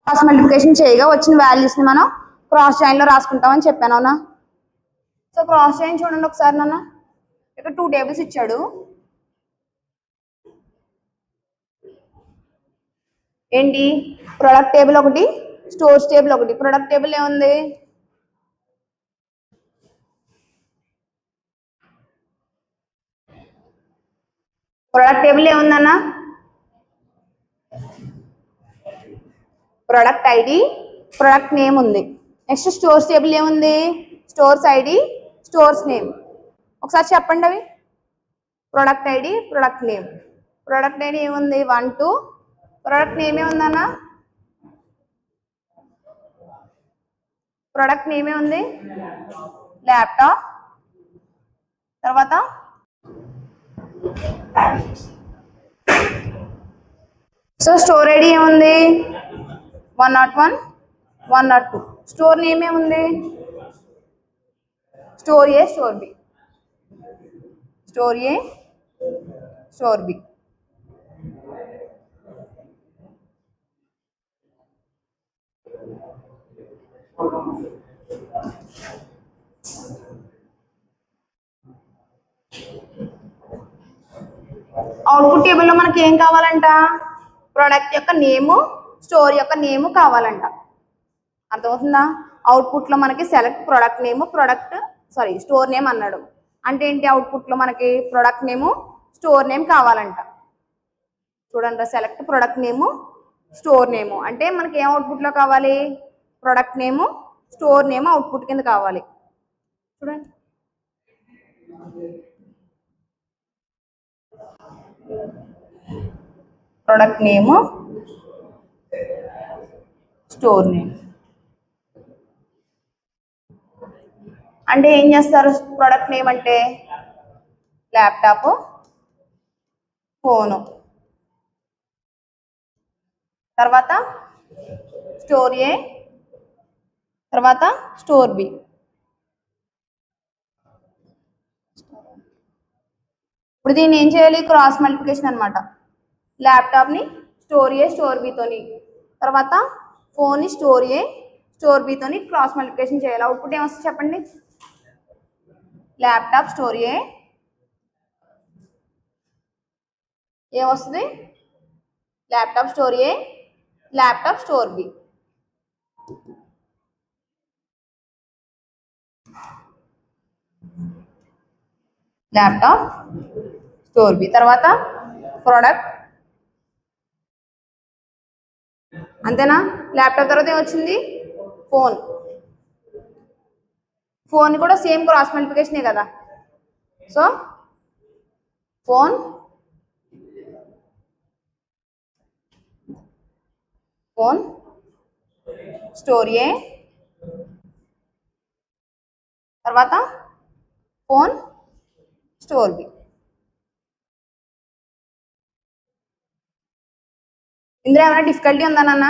Cross multiplication చేయగా వచ్చిన values ని మనం క్రాస్ జాయిన్ లో రాసుకుంటామని చెప్పాను అవునా. సో క్రాస్ జాయిన్ చూడండి ఒకసారి నాన్న, ఇక్కడ 2 టేబుల్స్ ఇచ్చాడు. ఏంటి, ప్రొడక్ట్ టేబుల్ ఒకటి, స్టోర్స్ టేబుల్ ఒకటి. ప్రొడక్ట్ టేబుల్ ఏముంది, ప్రొడక్ట్ టేబుల్ ఏముందన్న, ప్రొడక్ట్ ఐడి, ప్రొడక్ట్ నేమ్ ఉంది. నెక్స్ట్ స్టోర్స్ టేబుల్ ఏముంది, స్టోర్స్ ఐడి, స్టోర్స్ నేమ్. ఒకసారి చెప్పండి అవి. Product ID, product name. Product ID ఏముంది 1 2, ప్రొడక్ట్ నేమ్ ఏముందన్న, ప్రొడక్ట్ నేమ్ ఏముంది ల్యాప్టాప్. తర్వాత సో స్టోర్ ఐడి ఏముంది 101, 102. స్టోర్ నేమ్ ఏముంది store A, store B. Store A, store B. Output టేబుల్లో మనకి ఏం కావాలంట, ప్రోడక్ట్ యొక్క నేము, స్టోర్ యొక్క నేము కావాలంట. అర్థమవుతుందా. అవుట్పుట్లో మనకి సెలెక్ట్ ప్రొడక్ట్ నేము, స్టోర్ నేమ్ అన్నాడు. అంటే ఏంటి, అవుట్పుట్లో మనకి ప్రొడక్ట్ నేము, స్టోర్ నేమ్ కావాలంట. చూడండి, సెలెక్ట్ ప్రొడక్ట్ నేము, స్టోర్ నేము అంటే మనకి ఏం అవుట్పుట్లో కావాలి, ప్రొడక్ట్ నేము, స్టోర్ నేమ్ అవుట్పుట్ కింద కావాలి. చూడండి, ప్రొడక్ట్ నేము, స్టోర్ నేమ్ అంటే ఏం చేస్తారు, ప్రొడక్ట్ నేమ్ అంటే ల్యాప్టాప్, ఫోను. తర్వాత స్టోర్ ఏ, తర్వాత స్టోర్ బి. ఇప్పుడు దీన్ని ఏం చేయాలి, క్రాస్ మల్టిప్లికేషన్ అనమాట. ల్యాప్టాప్ని స్టోర్ ఏ, స్టోర్ బితోని, తర్వాత ఫోన్ని స్టోర్ ఏ, స్టోర్ బితోని క్రాస్ మల్టిప్లికేషన్ చేయాలి. అవుట్పుట్ ఏమొస్తుంది చెప్పండి, ల్యాప్టాప్ స్టోర్ ఏ ఏమొస్తుంది, laptop store A, laptop store B. Laptop store B. తర్వాత ప్రోడక్ట్, అంతేనా. ల్యాప్టాప్ తర్వాత ఏమొచ్చింది, ఫోన్. ఫోన్ కూడా సేమ్ క్రాస్ మల్టిప్లికేషనే కదా. So phone, phone store A, తర్వాత ఫోన్ స్టోర్ బి. ఇందులో ఏమైనా డిఫికల్టీ ఉందా నాన్న,